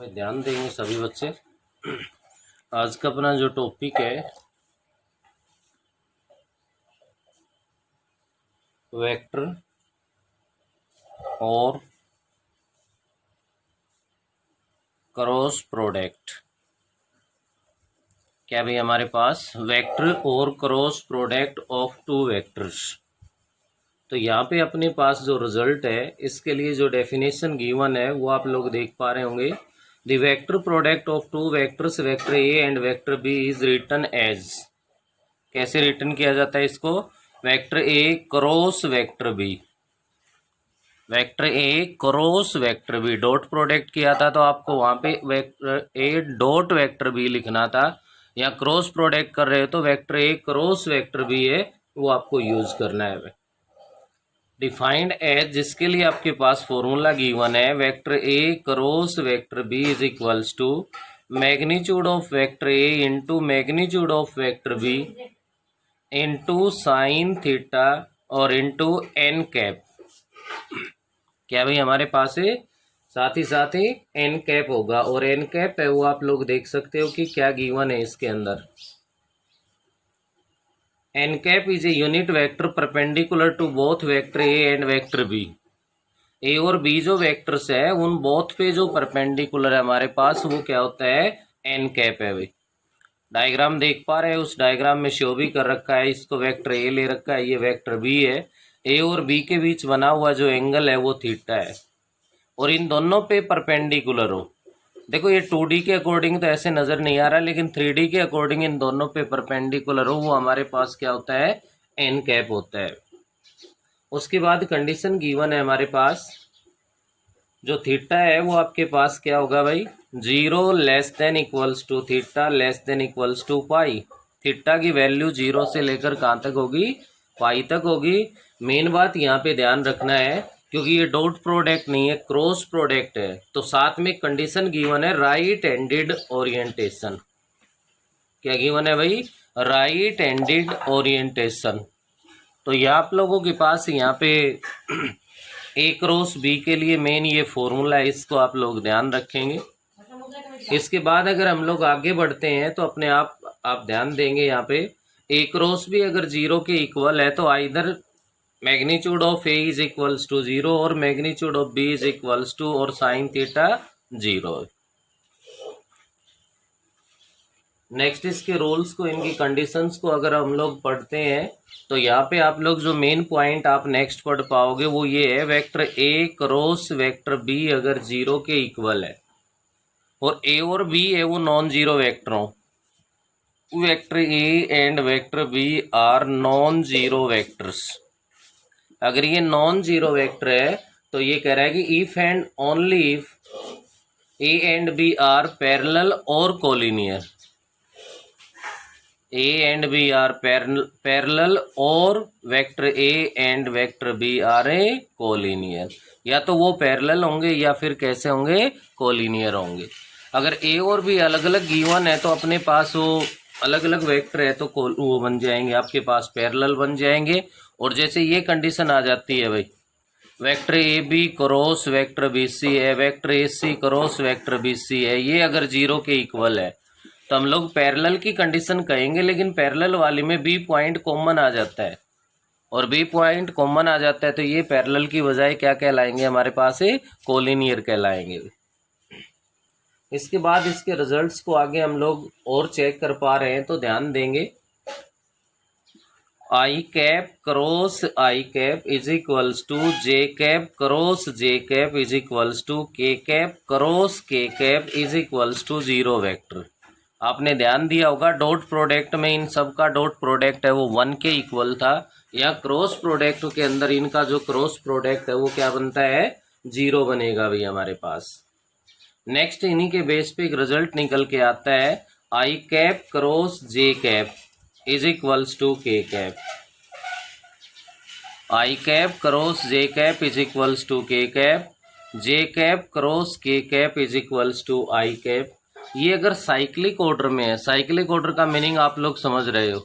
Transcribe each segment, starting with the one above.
में ध्यान देंगे सभी बच्चे। आज का अपना जो टॉपिक है वेक्टर और क्रॉस प्रोडक्ट। क्या भाई हमारे पास वेक्टर और cross product of two vectors. तो यहाँ पे अपने पास जो रिजल्ट है इसके लिए जो डेफिनेशन गिवन है वो आप लोग देख पा रहे होंगे। The vector product of two vectors vector A and vector B is written as. कैसे रिटन किया जाता है इसको? Vector A cross vector B, vector A cross vector B. Dot product किया था तो आपको वहाँ पे vector A dot vector B लिखना था। या क्रॉस प्रोडक्ट कर रहे हो तो vector A cross vector B है वो आपको यूज करना है। डिफाइंड एज, जिसके लिए आपके पास फॉर्मूला गिवन है, vector A cross vector B is equals to magnitude of vector A into magnitude of vector B into sine theta और इंटू एन कैप। क्या भाई हमारे पास है साथ ही एन कैप होगा, और एन कैप है वो आप लोग देख सकते हो कि क्या गिवन है इसके अंदर। N cap is a unit vector perpendicular to both vector A and vector B. A और बी जो वेक्टर्स है उन बोथ पे जो परपेंडिकुलर है हमारे पास वो क्या होता है? एन कैप है भाई। डायग्राम देख पा रहे हैं, उस डायग्राम में शो भी कर रखा है। इसको वेक्टर ए ले रखा है, ये वेक्टर बी है। ए और बी के बीच बना हुआ जो एंगल है वो थीटा है, और इन दोनों पे परपेंडिकुलर हो। देखो ये 2D के अकॉर्डिंग तो ऐसे नज़र नहीं आ रहा, लेकिन 3D के अकॉर्डिंग इन दोनों पे परपेंडिकुलर हो, वो हमारे पास क्या होता है? एन कैप होता है। उसके बाद कंडीशन गिवन है हमारे पास, जो थीटा है वो आपके पास क्या होगा भाई? 0 less than equals to theta less than equals to pi. थीटा की वैल्यू 0 से लेकर कहाँ तक होगी? पाई तक होगी। मेन बात यहाँ पे ध्यान रखना है, क्योंकि ये डॉट प्रोडक्ट नहीं है, क्रॉस प्रोडक्ट है, तो साथ में कंडीशन गिवन है राइट हैंडेड ओरिएंटेशन। क्या गिवन है भाई? Right handed orientation. तो ये आप लोगों के पास यहाँ पे ए क्रॉस बी के लिए मेन ये फॉर्मूला है, इसको आप लोग ध्यान रखेंगे। इसके बाद अगर हम लोग आगे बढ़ते हैं तो अपने आप ध्यान देंगे यहाँ पे, ए क्रॉस बी अगर 0 के इक्वल है तो either magnitude of A is equals to 0 और magnitude of B is equals to और साइन थीटा 0। नेक्स्ट इसके रूल्स को, इनकी कंडीशंस को अगर हम लोग पढ़ते हैं तो यहाँ पे आप लोग जो मेन पॉइंट आप नेक्स्ट पढ़ पाओगे वो ये है, vector A cross vector B अगर 0 के इक्वल है और ए और बी है वो नॉन जीरो वेक्टर हो, vector A and vector B are non zero vectors. अगर ये नॉन जीरो वेक्टर है तो ये कह रहा है कि if and only if A and B are parallel और collinear. A and B are parallel और vector A and vector B are a collinear. या तो वो पैरेलल होंगे या फिर कैसे होंगे? कोलिनियर होंगे। अगर ए और बी अलग अलग गिवन है तो अपने पास वो अलग अलग वेक्टर है तो वो बन जाएंगे आपके पास पैरेलल बन जाएंगे। और जैसे ये कंडीशन आ जाती है भाई, vector A B cross vector B C है, vector A C cross vector B C है, ये अगर 0 के इक्वल है तो हम लोग पैरेलल की कंडीशन कहेंगे, लेकिन पैरेलल वाली में बी पॉइंट कॉमन आ जाता है, और बी पॉइंट कॉमन आ जाता है तो ये पैरेलल की बजाय क्या कहलाएंगे? हमारे पास है कोलिनियर कहलाएंगे। इसके बाद इसके रिजल्ट्स को आगे हम लोग और चेक कर पा रहे हैं तो ध्यान देंगे। I cap cross I cap is equals to J cap cross J cap is equals to K cap cross K cap is equals to 0 vector. आपने ध्यान दिया होगा डॉट प्रोडक्ट में इन सब का डॉट प्रोडक्ट है वो 1 के इक्वल था, या क्रॉस प्रोडक्ट के अंदर इनका जो क्रॉस प्रोडक्ट है वो क्या बनता है? 0 बनेगा भाई हमारे पास। नेक्स्ट इन्हीं के बेस पे एक रिजल्ट निकल के आता है, I cap cross J cap is equals to K cap. I cap cross J cap is equals to K cap, J cap cross K cap is equals to I cap. ये अगर cyclic order में है, cyclic order का meaning आप लोग समझ रहे हो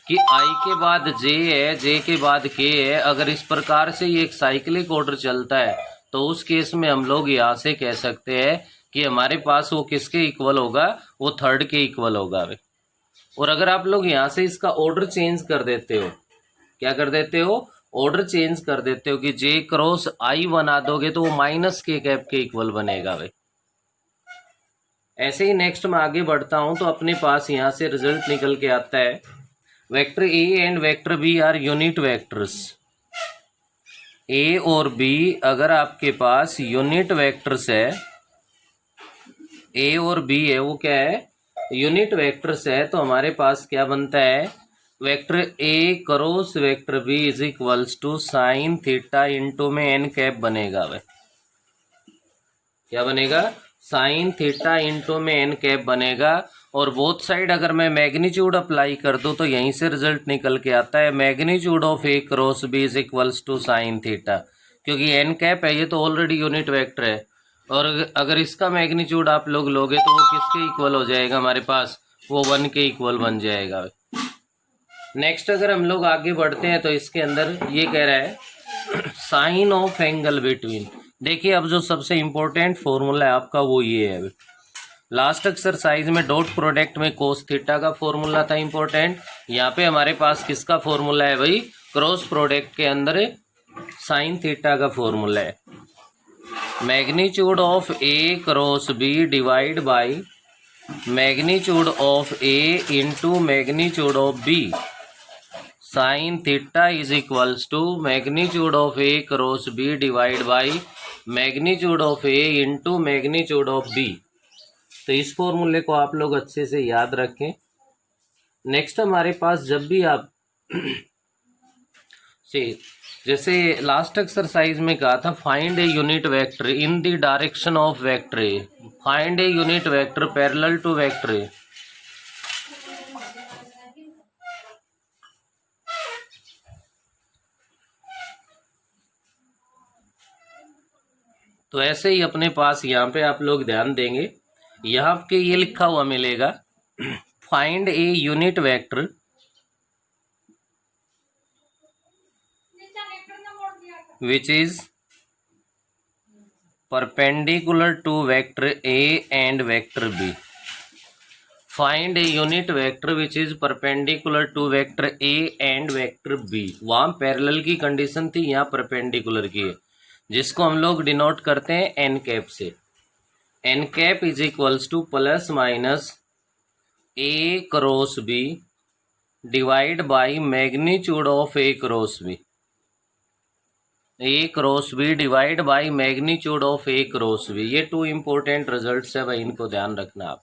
कि आई के बाद जे है, जे के बाद के है। अगर इस प्रकार से ये एक साइक्लिक ऑर्डर चलता है तो उस केस में हम लोग यहाँ से कह सकते हैं कि हमारे पास वो किसके इक्वल होगा, वो थर्ड के इक्वल होगा। और अगर आप लोग यहाँ से इसका ऑर्डर चेंज कर देते हो, क्या कर देते हो, ऑर्डर चेंज कर देते हो कि जे क्रॉस आई बना दोगे तो वो माइनस के कैप के इक्वल बनेगा भाई। ऐसे ही नेक्स्ट मैं आगे बढ़ता हूं तो अपने पास यहाँ से रिजल्ट निकल के आता है, vector A and vector B are unit vectors. A और बी अगर आपके पास यूनिट वेक्टर्स है, ए और बी है वो क्या है, यूनिट वेक्टर्स है, तो हमारे पास क्या बनता है, vector A cross vector B is equals to sine theta into में एन कैप बनेगा भाई। क्या बनेगा, साइन थीटा इंटू में एन कैप बनेगा। और बोथ साइड अगर मैं मैग्नीट्यूड अप्लाई कर दूं तो यहीं से रिजल्ट निकल के आता है, magnitude of A cross B is equals to sine theta, क्योंकि एन कैप है ये तो ऑलरेडी यूनिट वेक्टर है। और अगर इसका मैग्नीट्यूड आप लोग लोगे तो वो किसके इक्वल हो जाएगा हमारे पास, वो 1 के इक्वल बन जाएगा। नेक्स्ट अगर हम लोग आगे बढ़ते हैं तो इसके अंदर ये कह रहा है साइन ऑफ एंगल बिटवीन। देखिए अब जो सबसे इंपॉर्टेंट फॉर्मूला है आपका वो ये है, लास्ट एक्सरसाइज में डॉट प्रोडक्ट में कोस थीटा का फॉर्मूला था इंपॉर्टेंट, यहाँ पे हमारे पास किसका फॉर्मूला है भाई, क्रॉस प्रोडक्ट के अंदर साइन थीटा का फॉर्मूला है, magnitude of A cross B divide by magnitude of A into magnitude of B, sine theta is equals to magnitude of A cross B divide by magnitude of A into magnitude of B. तो इस फॉर्मूले को आप लोग अच्छे से याद रखें। नेक्स्ट हमारे पास जब भी आप से जैसे लास्ट एक्सरसाइज में कहा था find a unit vector in the direction of vector A, find a unit vector parallel to vector A. तो ऐसे ही अपने पास यहाँ पे आप लोग ध्यान देंगे, यहाँ पे ये लिखा हुआ मिलेगा find a unit vector which is perpendicular to vector A and vector B. Find a unit vector which is perpendicular to vector A and vector B. वहाँ पैरेलल की कंडीशन थी, यहाँ परपेंडिकुलर की है, जिसको हम लोग डिनोट करते हैं एन कैप से। N cap is equals to plus minus A cross B divide by magnitude of A cross B, A cross B divide by magnitude of A cross B. ये 2 important results है भाई, इनको ध्यान रखना आप।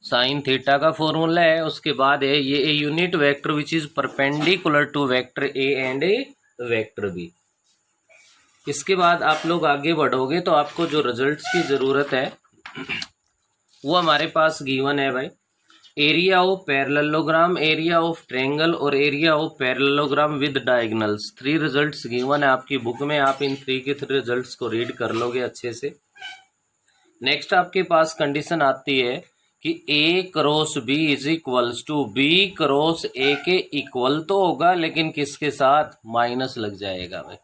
Sign theta का formula है, उसके बाद है ये a unit vector which is perpendicular to vector A and a vector B. इसके बाद आप लोग आगे बढ़ोगे तो आपको जो रिजल्ट्स की ज़रूरत है वो हमारे पास गिवन है भाई, area of parallelogram, area of triangle और area of parallelogram with diagonals. 3 results given है आपकी बुक में, आप इन 3 के 3 रिजल्ट्स को रीड कर लोगे अच्छे से। नेक्स्ट आपके पास कंडीशन आती है कि A cross B is equals to B cross A के इक्वल तो होगा, लेकिन किसके साथ, माइनस लग जाएगा भाई।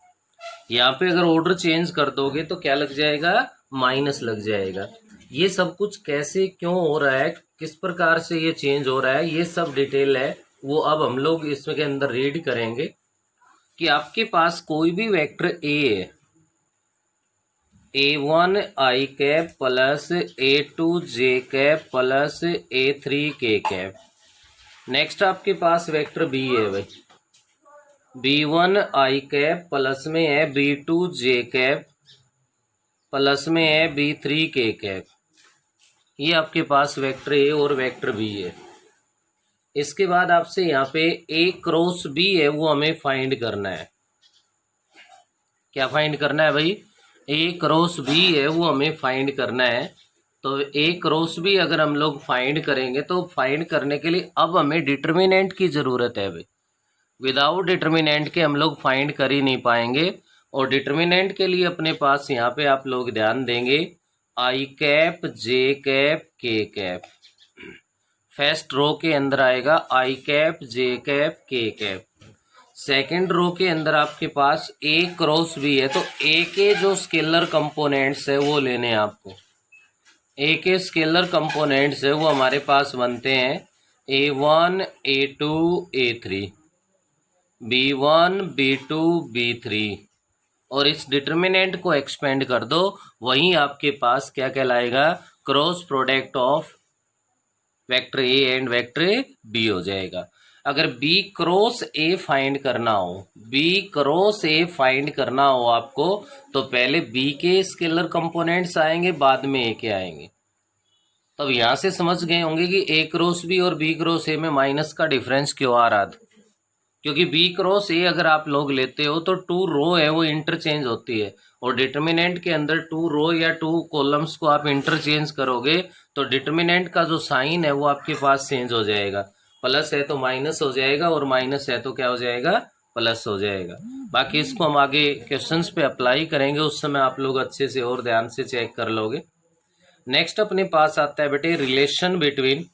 यहाँ पे अगर ऑर्डर चेंज कर दोगे तो क्या लग जाएगा, माइनस लग जाएगा। ये सब कुछ कैसे क्यों हो रहा है, किस प्रकार से ये चेंज हो रहा है, ये सब डिटेल है, वो अब हम लोग इसमें के अंदर रीड करेंगे। कि आपके पास कोई भी वेक्टर ए है, A1 आई कैप प्लस A2 जे कैप प्लस A3 के कैप। नेक्स्ट आपके पास वेक्टर बी है भाई, B1 आई कैप प्लस में है B2 जे कैप प्लस में है B3 के कैप। ये आपके पास वेक्टर ए और वेक्टर बी है। इसके बाद आपसे यहाँ पे ए क्रॉस बी है वो हमें फाइंड करना है। क्या फाइंड करना है भाई, ए क्रॉस बी है वो हमें फाइंड करना है। तो ए क्रॉस बी अगर हम लोग फाइंड करेंगे तो फाइंड करने के लिए अब हमें डिटर्मिनेंट की ज़रूरत है भाई। विदाउट डिटर्मिनेंट के हम लोग फाइंड कर ही नहीं पाएंगे। और डिटर्मिनेंट के लिए अपने पास यहाँ पे आप लोग ध्यान देंगे I cap J cap K cap. First row के अंदर आएगा आई cap J cap K cap. Second row के अंदर आपके पास ए क्रॉस बी है, तो ए के जो स्केलर कंपोनेंट्स है वो लेने हैं आपको। ए के स्केलर कंपोनेंट्स है वो हमारे पास बनते हैं A1 A2 A3, B1 B2 B3, और इस डिटर्मिनेंट को एक्सपेंड कर दो, वहीं आपके पास क्या कहलाएगा, cross product of vector A and vector B हो जाएगा। अगर बी क्रॉस ए फाइंड करना हो, बी क्रॉस ए फाइंड करना हो आपको, तो पहले बी के स्केलर कंपोनेंट्स आएंगे, बाद में ए के आएंगे। तब यहां से समझ गए होंगे कि ए क्रॉस बी और बी क्रॉस ए में माइनस का डिफरेंस क्यों आ रहा था, क्योंकि बी क्रॉस ए अगर आप लोग लेते हो तो टू रो है वो इंटरचेंज होती है, और डिटर्मिनेंट के अंदर टू रो या टू कॉलम्स को आप इंटरचेंज करोगे तो डिटर्मिनेंट का जो साइन है वो आपके पास चेंज हो जाएगा, प्लस है तो माइनस हो जाएगा और माइनस है तो क्या हो जाएगा, प्लस हो जाएगा। बाकी इसको हम आगे क्वेश्चंस पे अप्लाई करेंगे, उस समय आप लोग अच्छे से और ध्यान से चेक कर लोगे। नेक्स्ट अपने पास आता है बेटे relation between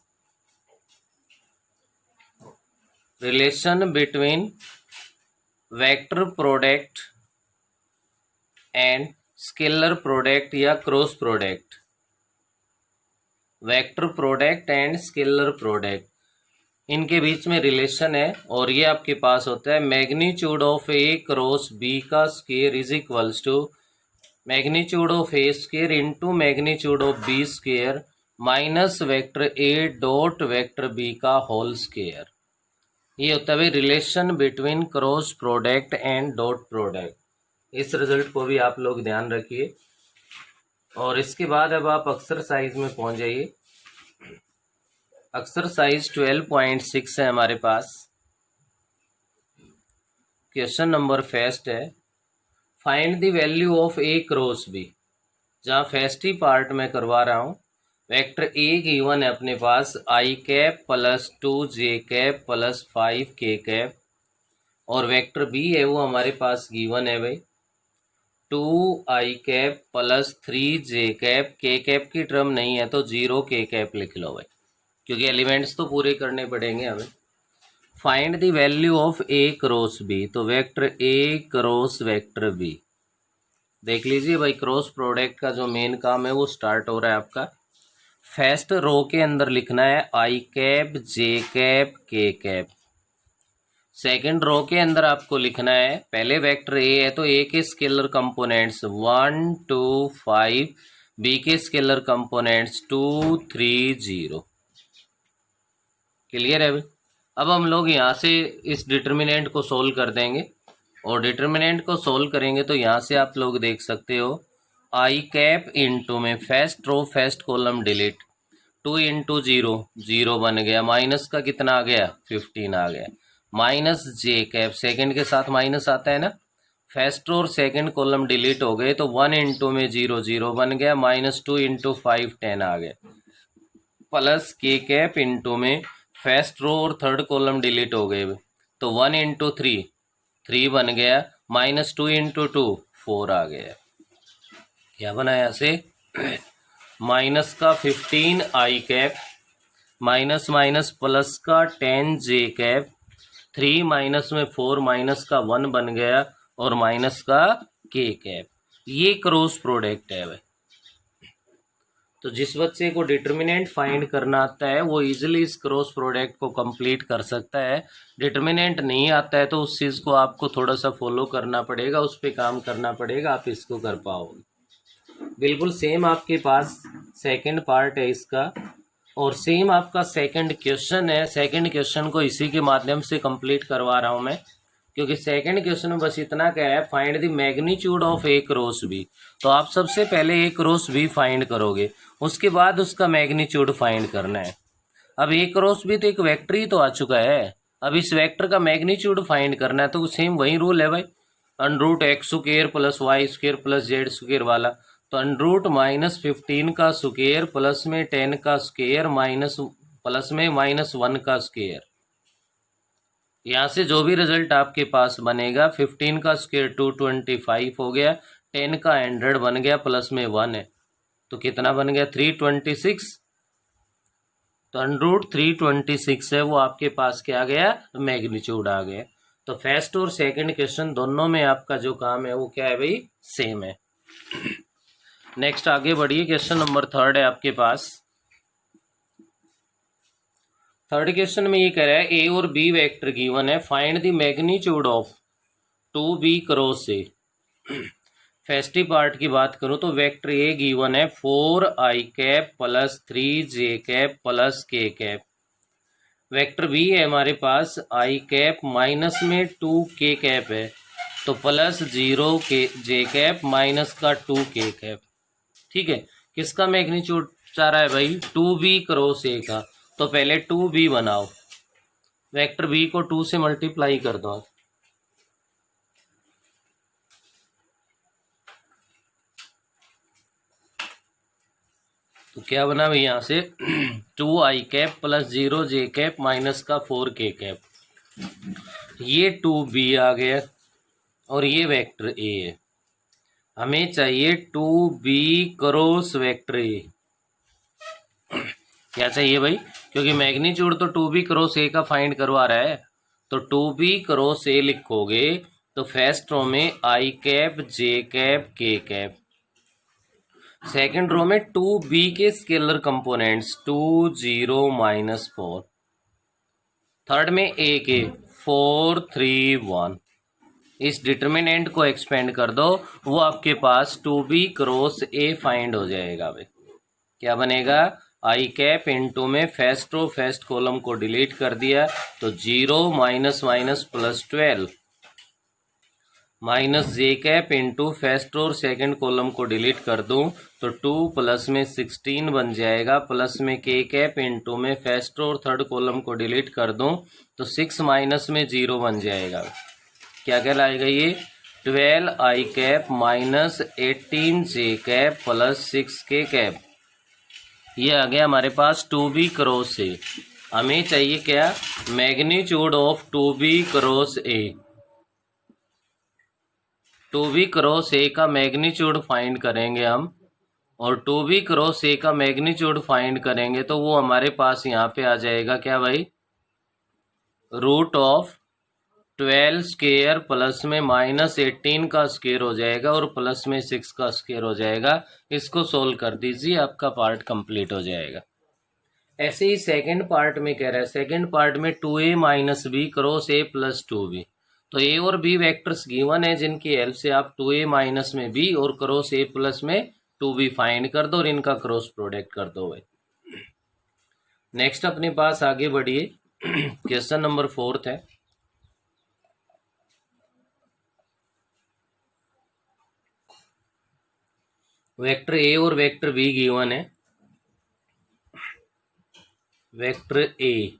vector product and scalar product या cross product. Vector product and scalar product, इनके बीच में रिलेशन है, और ये आपके पास होता है magnitude of A cross B का square is equals to magnitude of A square into magnitude of B square minus vector A dot vector B का होल स्क्वायर। ये होता है relation between cross product and dot product. इस result को भी आप लोग ध्यान रखिए। और इसके बाद अब आप एक्सरसाइज में पहुंच जाइए। एक्सरसाइज 12.6 है हमारे पास। क्वेश्चन नंबर फर्स्ट है, find the value of A cross B. जहाँ फर्स्ट ही पार्ट में करवा रहा हूँ, वेक्टर ए गिवन है अपने पास I cap plus 2j cap plus 5k cap, और वेक्टर बी है वो हमारे पास गिवन है भाई 2i cap plus 3j cap, k cap की टर्म नहीं है तो 0k कैप लिख लो भाई, क्योंकि एलिमेंट्स तो पूरे करने पड़ेंगे हमें। Find the value of A cross B, तो vector A cross vector B देख लीजिए भाई। क्रॉस प्रोडक्ट का जो मेन काम है वो स्टार्ट हो रहा है आपका। फर्स्ट रो के अंदर लिखना है I cap J cap K cap. Second row के अंदर आपको लिखना है, पहले वेक्टर ए है तो ए के स्केलर कंपोनेंट्स 1 2 5, बी के स्केलर कंपोनेंट्स 2 3 0। क्लियर है भाई। अब हम लोग यहाँ से इस डिटर्मिनेंट को सोल्व कर देंगे, और डिटर्मिनेंट को सोल्व करेंगे तो यहाँ से आप लोग देख सकते हो आई कैप इंटू में first row first column delete, 2 into 0 0 बन गया, माइनस का कितना आ गया 15 आ गया, माइनस जे कैप सेकेंड के साथ माइनस आता है ना, फर्स्ट और सेकेंड कॉलम डिलीट हो गए तो 1 इंटू में 0 0 बन गया, माइनस 2 इंटू 5 10 आ गया, प्लस के कैप इंटू में फर्स्ट रो और थर्ड कॉलम डिलीट हो गए तो 1 इंटू 3 3 बन गया, माइनस 2 इंटू 2 4 आ गया। क्या बना यहाँ से माइनस का 15 आई कैप माइनस माइनस प्लस का 10 जे कैप, 3 माइनस में 4 माइनस का 1 बन गया, और माइनस का के कैप। ये क्रॉस प्रोडक्ट है भाई। तो जिस बच्चे को डिटर्मिनेंट फाइंड करना आता है वो इजीली इस क्रॉस प्रोडक्ट को कंप्लीट कर सकता है। डिटर्मिनेंट नहीं आता है तो उस चीज़ को आपको थोड़ा सा फॉलो करना पड़ेगा, उस पर काम करना पड़ेगा, आप इसको कर पाओगे। बिल्कुल सेम आपके पास सेकंड पार्ट है इसका, और सेम आपका सेकंड क्वेश्चन है। सेकंड क्वेश्चन को इसी के माध्यम से कंप्लीट करवा रहा हूं मैं, क्योंकि सेकंड क्वेश्चन में बस इतना क्या है, find the magnitude of A cross B. तो आप सबसे पहले ए क्रॉस बी फाइंड करोगे, उसके बाद उसका मैग्नीट्यूड फाइंड करना है। अब ए क्रॉस बी तो एक वेक्टर ही तो आ चुका है, अब इस वेक्टर का मैग्नीट्यूड फाइंड करना है, तो सेम वही रूल है भाई, under root X square plus Y square plus Z square वाला। तो अंडरूट माइनस 15 का स्क्वायर प्लस में 10 का स्क्वायर माइनस प्लस में माइनस 1 का स्क्वायर। यहाँ से जो भी रिजल्ट आपके पास बनेगा, 15 का स्क्वायर 225 हो गया, 10 का 100 बन गया, प्लस में 1 है तो कितना बन गया 326। तो अंडरूट 326 है वो आपके पास क्या आ गया, मैग्नीट्यूड आ गया। तो फर्स्ट और सेकंड क्वेश्चन दोनों में आपका जो काम है वो क्या है भाई, सेम है। नेक्स्ट आगे बढ़िए, क्वेश्चन नंबर 3 है आपके पास। थर्ड क्वेश्चन में ये कह रहा है ए और बी वेक्टर गिवन है, find the magnitude of 2b cross A. First part की बात करूं तो वेक्टर ए गिवन है 4i cap plus 3j cap plus k cap. Vector B है हमारे पास i कैप माइनस में 2k कैप है, तो प्लस 0 j कैप माइनस का 2k कैप। ठीक है, किसका मैग्नीट्यूड चाह रहा है भाई? 2b क्रॉस ए का। तो पहले 2b बनाओ, वेक्टर b को 2 से मल्टीप्लाई कर दो। तो क्या बना भाई यहाँ से 2i cap plus 0j cap minus का 4k कैप। ये 2b आ गया और ये वेक्टर a है। हमें चाहिए 2b क्रॉस वेक्टर a। क्या चाहिए भाई? क्योंकि मैग्नीट्यूड तो 2b क्रॉस a का फाइंड करवा रहा है, तो 2b क्रॉस a लिखोगे तो फर्स्ट रो में i cap j cap k cap, second row में 2b के स्केलर कंपोनेंट्स 2 0 -4, थर्ड में a के 4 3 1। इस डिटर्मिनेंट को एक्सपेंड कर दो, वो आपके पास 2b क्रॉस a फाइंड हो जाएगा भाई। क्या बनेगा? आई कैप इंटू में फर्स्ट रो फर्स्ट कॉलम को डिलीट कर दिया तो 0 minus minus plus 12 minus J cap into first row और सेकेंड कॉलम को डिलीट कर दूं तो 2 प्लस में 16 बन जाएगा, प्लस में के कैप इंटू में फर्स्ट रो और थर्ड कॉलम को डिलीट कर दूं तो 6 माइनस में 0 बन जाएगा। क्या कहलाएगा ये? 12 आई कैप माइनस 18 जे कैप प्लस 6 के कैप। ये आ गया हमारे पास 2b क्रॉस ए। हमें चाहिए क्या? Magnitude of 2b cross A. 2b cross ए का मैग्नीट्यूड फाइंड करेंगे हम, और 2b क्रॉस ए का मैग्नीट्यूड फाइंड करेंगे तो वो हमारे पास यहाँ पे आ जाएगा क्या भाई? रूट ऑफ 12 स्क्वायर प्लस में माइनस 18 का स्क्वायर हो जाएगा और प्लस में 6 का स्क्वायर हो जाएगा। इसको सोल्व कर दीजिए, आपका पार्ट कंप्लीट हो जाएगा। ऐसे ही सेकंड पार्ट में कह रहा है, सेकंड पार्ट में 2a minus B cross a plus 2b। तो a और b वेक्टर्स गिवन है जिनकी हेल्प से आप 2a माइनस में b और क्रॉस a प्लस में 2b फाइंड कर दो और इनका क्रॉस प्रोडक्ट कर दो भाई। नेक्स्ट अपने पास आगे बढ़िए, क्वेश्चन नंबर 4 है। वेक्टर ए और वेक्टर बी गिवन है। Vector A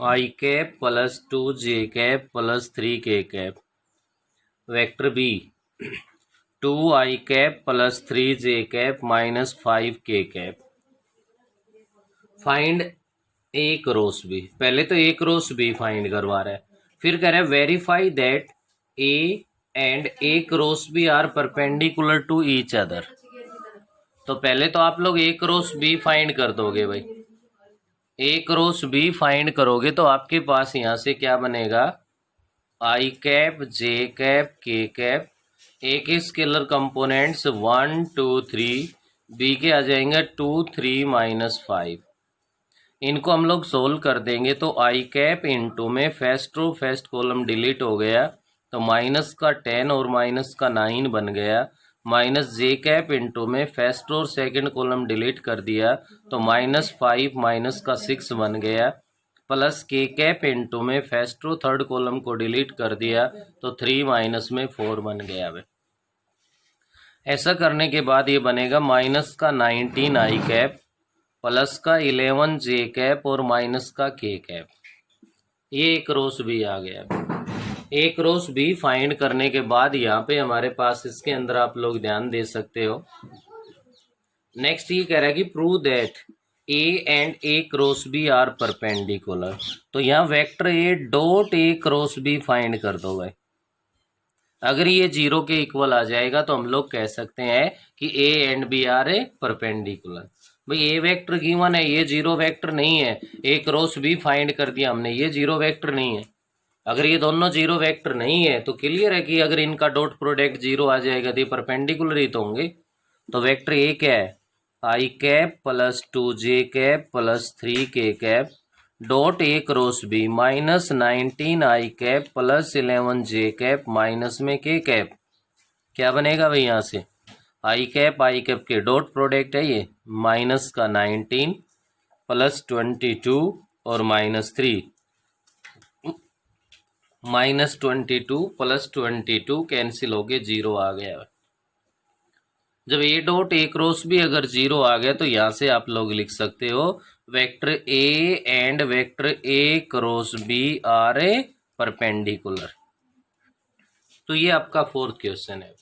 I cap plus 2j cap plus 3k cap. Vector B 2i cap plus 3j cap minus 5k cap. Find A cross B. पहले तो ए cross B find करवा रहा है, फिर कह रहा है verify that A and A cross B are perpendicular to each other. तो पहले तो आप लोग ए क्रॉस बी फाइंड कर दोगे भाई। ए क्रॉस बी फाइंड करोगे तो आपके पास यहाँ से क्या बनेगा? आई cap J cap K cap, ए के स्केलर कंपोनेंट्स 1 2 3, बी के आ जाएंगे 2 3 -5। इनको हम लोग सोल्व कर देंगे तो आई कैप इंटू में first row first column delete हो गया तो माइनस का 10 और माइनस का 9 बन गया, माइनस जे कैप इंटू में फर्स्ट रो और सेकेंड कॉलम डिलीट कर दिया तो -5 माइनस का 6 बन गया, प्लस के कैप इंटू में फर्स्ट रो थर्ड कॉलम को डिलीट कर दिया तो 3 माइनस में 4 बन गया। ऐसा करने के बाद ये बनेगा माइनस का 19 आई कैप प्लस का 11 जे कैप और माइनस का के कैप। ये एक क्रॉस बी आ गया। एक क्रॉस बी फाइंड करने के बाद यहाँ पे हमारे पास इसके अंदर आप लोग ध्यान दे सकते हो। नेक्स्ट ये कह रहा है कि prove that A and A cross B are perpendicular. तो यहाँ vector A dot A cross B find कर दो भाई। अगर ये 0 के इक्वल आ जाएगा तो हम लोग कह सकते हैं कि A and B are a perpendicular. भाई ए वेक्टर गिवन है, ये 0 वेक्टर नहीं है। ए क्रॉस बी फाइंड कर दिया हमने, ये 0 वेक्टर नहीं है। अगर ये दोनों 0 वेक्टर नहीं है तो क्लियर है कि अगर इनका डॉट प्रोडक्ट 0 आ जाएगा तो ये परपेंडिकुलर ही तो होंगे। तो वेक्टर ए क्या है, I cap plus 2 J cap plus 3 K cap dot A cross B minus 19 I cap plus 11 J cap minus में के कैप। क्या बनेगा भाई यहाँ से, आई कैप के डॉट प्रोडक्ट है ये, माइनस का 19 प्लस 22 और -3, -22 प्लस 22 कैंसिल हो गए, 0 आ गया। जब ए डॉट ए क्रॉस भी अगर 0 आ गया तो यहाँ से आप लोग लिख सकते हो vector A and vector A cross B are a perpendicular. तो ये आपका फोर्थ क्वेश्चन है।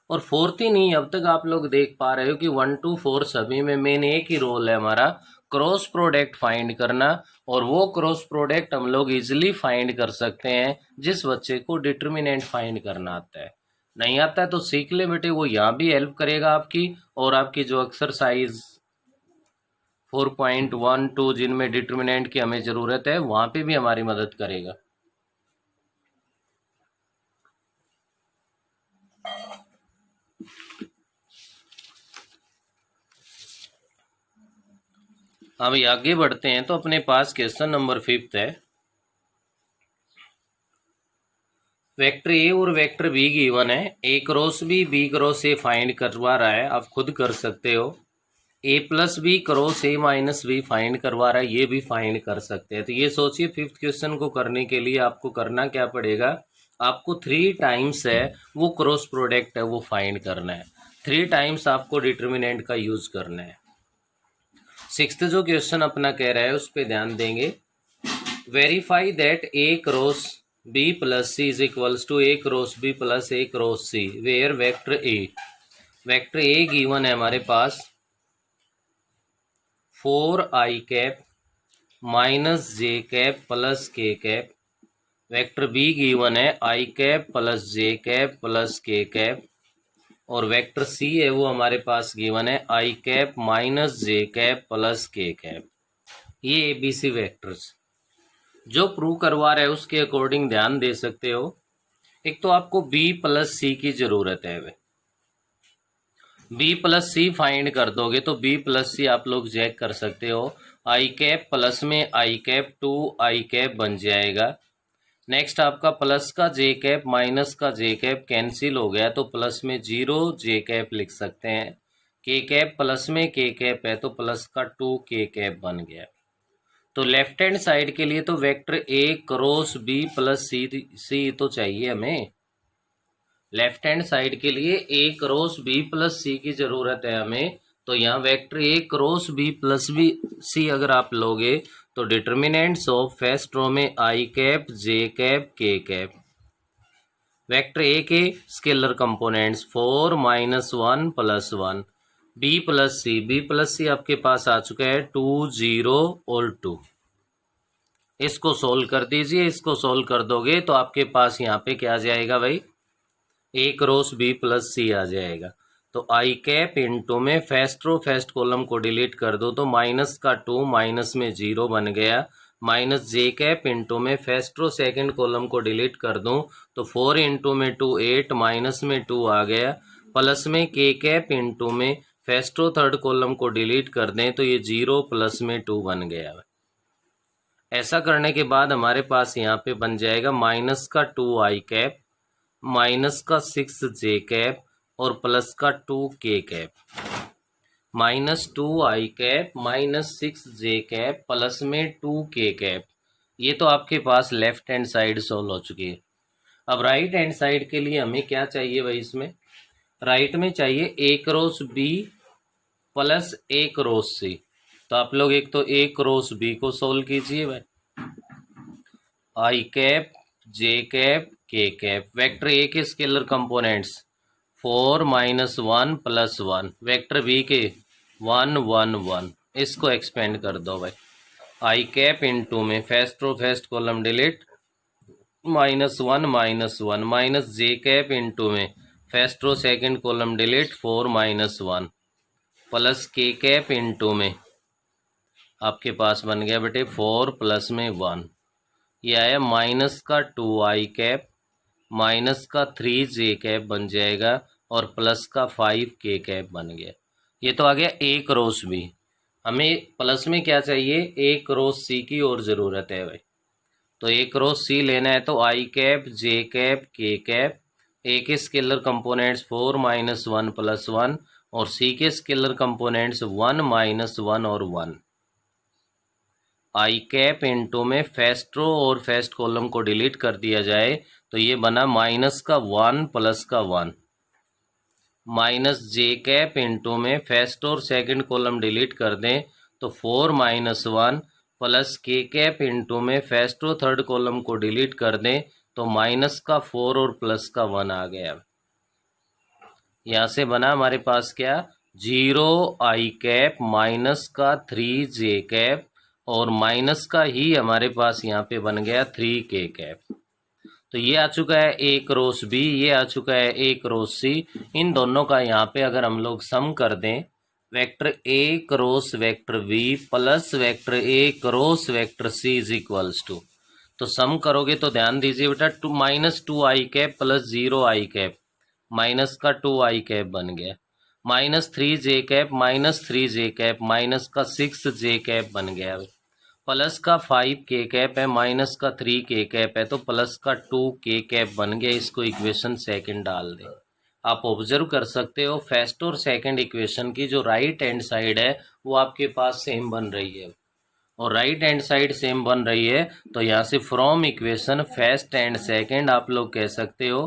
और फोर्थ ही नहीं, अब तक आप लोग देख पा रहे हो कि 1 to 4 सभी में मेन एक ही रोल है हमारा, क्रॉस प्रोडक्ट फाइंड करना। और वो क्रॉस प्रोडक्ट हम लोग इजीली फाइंड कर सकते हैं जिस बच्चे को डिटर्मिनेंट फाइंड करना आता है। नहीं आता है तो सीख ले बेटे, वो यहाँ भी हेल्प करेगा आपकी, और आपकी जो एक्सरसाइज 4.12 जिनमें डिटर्मिनेंट की हमें ज़रूरत है वहाँ पे भी हमारी मदद करेगा। अभी आगे बढ़ते हैं तो अपने पास क्वेश्चन नंबर 5 है। वेक्टर ए और वेक्टर बी गिवन है, A cross B cross A find करवा रहा है, आप खुद कर सकते हो। A plus B cross A minus B find करवा रहा है, ये भी फाइंड कर सकते हैं। तो ये सोचिए 5th क्वेश्चन को करने के लिए आपको करना क्या पड़ेगा, आपको 3 टाइम्स है वो क्रॉस प्रोडक्ट है वो फाइंड करना है, 3 टाइम्स आपको डिटर्मिनेंट का यूज करना है। 6th जो क्वेश्चन अपना कह रहा है उस पर ध्यान देंगे। Verify that A cross B plus C is equals to A cross B plus A cross C where vector A given है हमारे पास 4i cap minus J cap plus K cap, vector B given है I cap plus J cap plus K cap, और vector C है वो हमारे पास given है I cap minus J cap plus K cap. ये एबीसी वेक्टर्स जो prove करवा रहे हैं उसके अकॉर्डिंग ध्यान दे सकते हो। एक तो आपको बी प्लस सी की जरूरत है, बी प्लस सी फाइंड कर दोगे तो बी प्लस सी आप लोग चेक कर सकते हो, आई कैप प्लस में आई कैप 2 आई कैप बन जाएगा। नेक्स्ट आपका प्लस का जे कैप माइनस का जे कैप कैंसिल हो गया तो प्लस में 0 जे कैप लिख सकते हैं, के कैप प्लस में के कैप है तो प्लस का 2 के कैप बन गया। तो लेफ्ट हैंड साइड के लिए तो vector A cross B plus C तो चाहिए हमें, लेफ्ट हैंड साइड के लिए A cross B plus C की जरूरत है हमें। तो यहाँ vector A cross B plus B C अगर आप लोगे तो डिटर्मिनेंट्स ऑफ फर्स्ट रो में I cap J cap K cap, vector A के scalar components 4 -1 +1, B plus C आपके पास आ चुका है 2 0 और 2। इसको सोल्व कर दीजिए, इसको सोल्व कर दोगे तो आपके पास यहाँ पे क्या आ जाएगा भाई, ए क्रॉस बी प्लस सी आ जाएगा। तो आई कैप इंटू में फर्स्ट कॉलम को डिलीट कर दो तो माइनस का 2 माइनस में 0 बन गया, माइनस जे कैप इंटू में फर्स्ट रो सेकेंड कॉलम को डिलीट कर दूं तो 4 इंटू में 2 8 माइनस में 2 आ गया, प्लस में के कैप इंटू में फर्स्ट रो थर्ड कॉलम को डिलीट कर दें तो ये 0 प्लस में 2 बन गया। ऐसा करने के बाद हमारे पास यहाँ पे बन जाएगा माइनस का 2 आई कैप माइनस का 6 जे कैप और प्लस का 2 के cap, -2 I cap -6 J cap plus में 2 के कैप। ये तो आपके पास लेफ्ट हैंड साइड सोल्व हो चुकी है। अब राइट हैंड साइड के लिए हमें क्या चाहिए भाई, इसमें राइट में चाहिए ए cross B plus A cross सी। तो आप लोग एक तो ए क्रॉस बी को सोल्व कीजिए भाई, I cap J cap K cap, vector A के स्केलर कंपोनेंट्स 4 -1 +1, वेक्टर बी के 1 1 1, इसको एक्सपेंड कर दो भाई, आई कैप इंटू में first row first column delete -1 -1 minus J cap into में first row second column delete 4 -1 plus K cap into में आपके पास बन गया बेटे 4 प्लस में 1, ये आया माइनस का 2 आई कैप माइनस का 3 जे कैप बन जाएगा, और प्लस का 5k कैप बन गया। ये तो आ गया ए क्रॉस बी। हमें प्लस में क्या चाहिए, ए क्रॉस सी की और ज़रूरत है भाई। तो ए क्रॉस सी लेना है तो I cap J cap K cap, ए के स्केलर कंपोनेंट्स 4 - 1 + 1 और सी के स्केलर कंपोनेंट्स 1 - 1 और 1। आई कैप इंटू में फर्स्ट रो और फर्स्ट कॉलम को डिलीट कर दिया जाए तो ये बना माइनस का 1 प्लस का 1, माइनस जे कैप इंटू में फर्स्ट और सेकंड कॉलम डिलीट कर दें तो 4 - 1 प्लस के कैप इंटू में फर्स्ट और थर्ड कॉलम को डिलीट कर दें तो माइनस का 4 और प्लस का 1 आ गया। यहाँ से बना हमारे पास क्या, 0 आई कैप माइनस का 3 जे कैप और माइनस का ही हमारे पास यहाँ पे बन गया 3 के कैप। तो ये आ चुका है ए क्रॉस बी, ये आ चुका है ए क्रॉस सी। इन दोनों का यहाँ पे अगर हम लोग सम कर दें, vector A cross vector B plus vector A cross vector C is equals to, तो सम करोगे तो ध्यान दीजिए बेटा, -2 I cap plus 0 I cap, minus का 2 आई कैप बन गया, -3 J cap -3 J cap minus का 6 जे कैप बन गया, प्लस का 5 के कैप है माइनस का 3 के कैप है तो प्लस का 2 के कैप बन गया। इसको इक्वेशन सेकंड डाल दें। आप ऑब्जर्व कर सकते हो फर्स्ट और सेकंड इक्वेशन की जो राइट हैंड साइड है वो आपके पास सेम बन रही है, और राइट हैंड साइड सेम बन रही है तो यहाँ से from equation first and second आप लोग कह सकते हो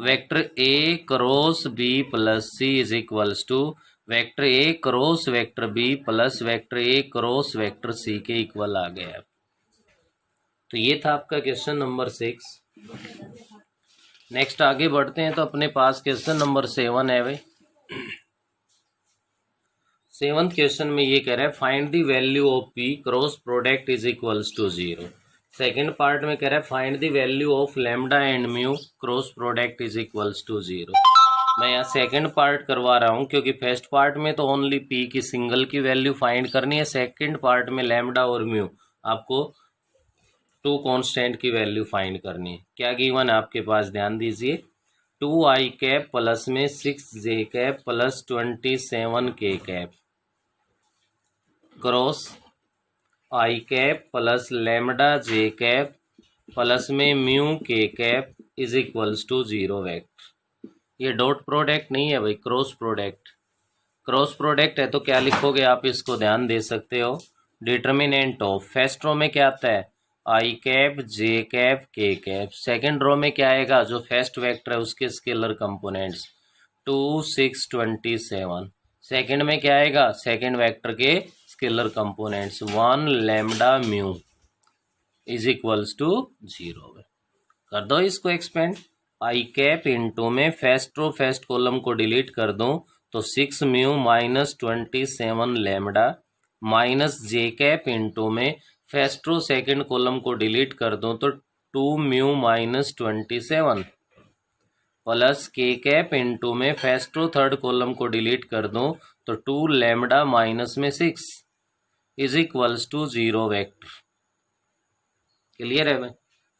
vector A cross B plus C is equals to vector A cross vector B plus vector A cross vector C के इक्वल आ गया। तो ये था आपका क्वेश्चन नंबर 6। नेक्स्ट आगे बढ़ते हैं तो अपने पास क्वेश्चन नंबर 7 है भाई। 7th क्वेश्चन में ये कह रहा है find the value of P cross product is equals to 0। Second part में कह रहा है find the value of lambda and mu cross product is equals to 0। मैं यहाँ सेकंड पार्ट करवा रहा हूँ क्योंकि फर्स्ट पार्ट में तो ओनली पी की सिंगल की वैल्यू फाइंड करनी है, सेकंड पार्ट में लैम्डा और म्यू आपको 2 कांस्टेंट की वैल्यू फाइंड करनी है। क्या गिवन है आपके पास, ध्यान दीजिए, 2 आई कैप प्लस में 6 जे cap plus 27 K cap cross I cap plus lambda J cap plus में mu K cap is equals to 0 vector. ये डॉट प्रोडक्ट नहीं है भाई, क्रॉस प्रोडक्ट। क्रॉस प्रोडक्ट है तो क्या लिखोगे आप, इसको ध्यान दे सकते हो, डिटर्मिनेंट ऑफ फर्स्ट रो में क्या आता है I cap J cap K cap, second row में क्या आएगा जो फर्स्ट वेक्टर है उसके स्केलर कंपोनेंट्स 2 6 27, सेकेंड में क्या आएगा सेकेंड वेक्टर के scalar components 1 lambda mu is equals to 0। कर दो इसको एक्सपेंड, आई कैप इंटू में फर्स्ट रो फर्स्ट कॉलम को डिलीट कर दूं तो 6 mu minus 27 lambda minus J cap into में फर्स्ट रो सेकेंड कॉलम को डिलीट कर दूं तो 2 mu minus 27 plus K cap into में फर्स्ट रो थर्ड कॉलम को डिलीट कर दूं तो 2 लैम्डा माइनस में 6 is equals to 0 vector. Clear है भाई।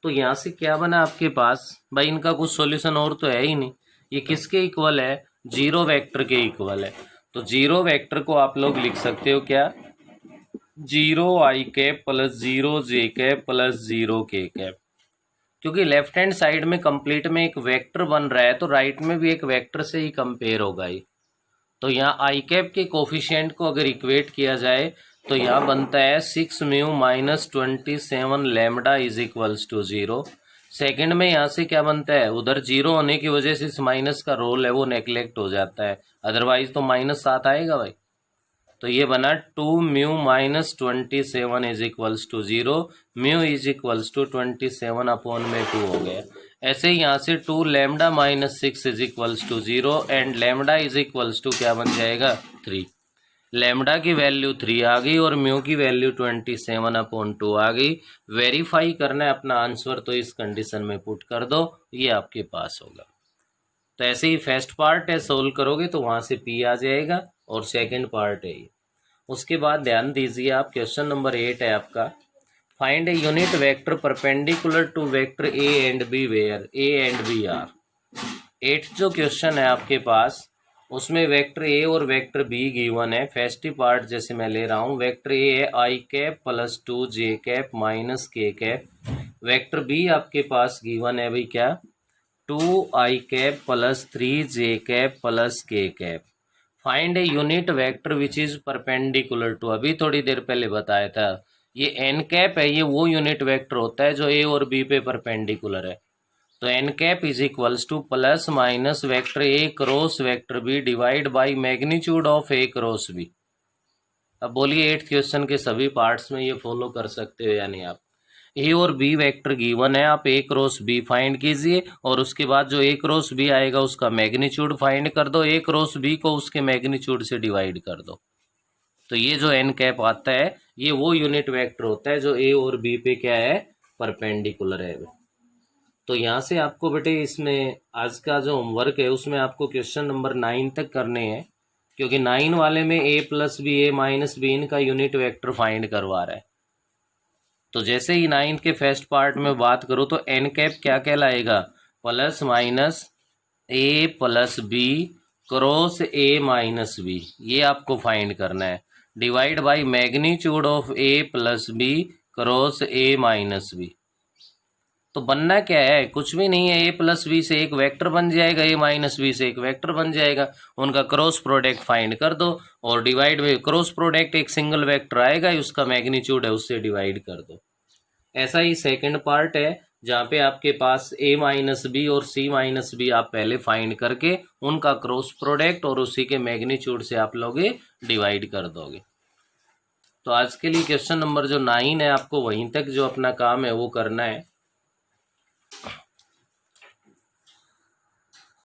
तो यहाँ से क्या बना आपके पास भाई, इनका कुछ सॉल्यूशन और तो है ही नहीं, ये किसके इक्वल है 0 वेक्टर के इक्वल है। तो 0 वेक्टर को आप लोग लिख सकते हो क्या, 0 I cap plus 0 J cap plus 0 के कैप, क्योंकि लेफ्ट हैंड साइड में कंप्लीट में एक वेक्टर बन रहा है तो राइट में भी एक वेक्टर से ही कंपेयर होगा ही। तो यहाँ आई कैप के कोफिशिएंट को अगर इक्वेट किया जाए तो यहाँ बनता है 6 mu minus 27 lambda is equals to 0। Second में यहाँ से क्या बनता है, उधर 0 होने की वजह से इस माइनस का रोल है वो नेग्लेक्ट हो जाता है, अदरवाइज तो -7 आएगा भाई। तो ये बना 2 mu minus 27 is equals to 0, mu is equals to 27 upon में 2 हो गया। ऐसे ही यहाँ से 2 lambda minus 6 is equals to 0 and lambda is equals to क्या बन जाएगा 3। लैम्डा की वैल्यू 3 आ गई और म्यू की वैल्यू 27 अपॉन 2 आ गई। वेरीफाई करना है अपना आंसर तो इस कंडीशन में पुट कर दो, ये आपके पास होगा। तो ऐसे ही फर्स्ट पार्ट है सोल्व करोगे तो वहाँ से पी आ जाएगा और सेकंड पार्ट है ये। उसके बाद ध्यान दीजिए आप, क्वेश्चन नंबर 8 है आपका, find a unit vector perpendicular to vector A and B where A and B are. Eighth जो क्वेश्चन है आपके पास, उसमें वेक्टर ए और वेक्टर बी गिवन है। फर्स्ट ही पार्ट जैसे मैं ले रहा हूँ, वेक्टर ए है I cap plus 2 J cap minus K cap. Vector B आपके पास गिवन है भाई क्या, 2 I cap plus 3 J cap plus K cap. Find a unit vector which is perpendicular to, अभी थोड़ी देर पहले बताया था, ये एन कैप है, ये वो यूनिट वेक्टर होता है जो ए और बी पे परपेंडिकुलर है। तो N cap is equals to plus minus vector A cross vector B divide by magnitude of A cross B. अब बोलिए एट्थ क्वेश्चन के सभी पार्ट्स में ये फॉलो कर सकते हो या नहीं आप। ए और बी वेक्टर गिवन है, आप ए क्रॉस बी फाइंड कीजिए और उसके बाद जो ए क्रॉस बी आएगा उसका मैग्नीट्यूड फाइंड कर दो, ए क्रॉस बी को उसके मैग्नीट्यूड से डिवाइड कर दो। तो ये जो एन कैप आता है ये वो यूनिट वेक्टर होता है जो ए और बी पे क्या है, परपेंडिकुलर है। तो यहाँ से आपको बेटे इसमें आज का जो होमवर्क है उसमें आपको क्वेश्चन नंबर 9 तक करने हैं, क्योंकि 9 वाले में ए प्लस बी ए माइनस बी इनका यूनिट वेक्टर फाइंड करवा रहा है। तो जैसे ही 9 के फर्स्ट पार्ट में बात करूँ तो एन कैप क्या कहलाएगा, plus minus A plus B cross A minus B, ये आपको फाइंड करना है, divide by magnitude of A plus B cross A minus B. तो बनना क्या है, कुछ भी नहीं है, ए प्लस बी से एक वेक्टर बन जाएगा, ए माइनस बी से एक वेक्टर बन जाएगा, उनका क्रॉस प्रोडक्ट फाइंड कर दो और डिवाइड बाई क्रॉस प्रोडक्ट एक सिंगल वेक्टर आएगा, उसका मैग्नीट्यूड है उससे डिवाइड कर दो। ऐसा ही सेकंड पार्ट है जहाँ पे आपके पास ए माइनस बी और सी माइनस बी आप पहले फाइंड करके उनका क्रॉस प्रोडक्ट और उसी के मैग्नीट्यूड से आप लोग डिवाइड कर दोगे। तो आज के लिए क्वेश्चन नंबर जो 9 है आपको वहीं तक जो अपना काम है वो करना है।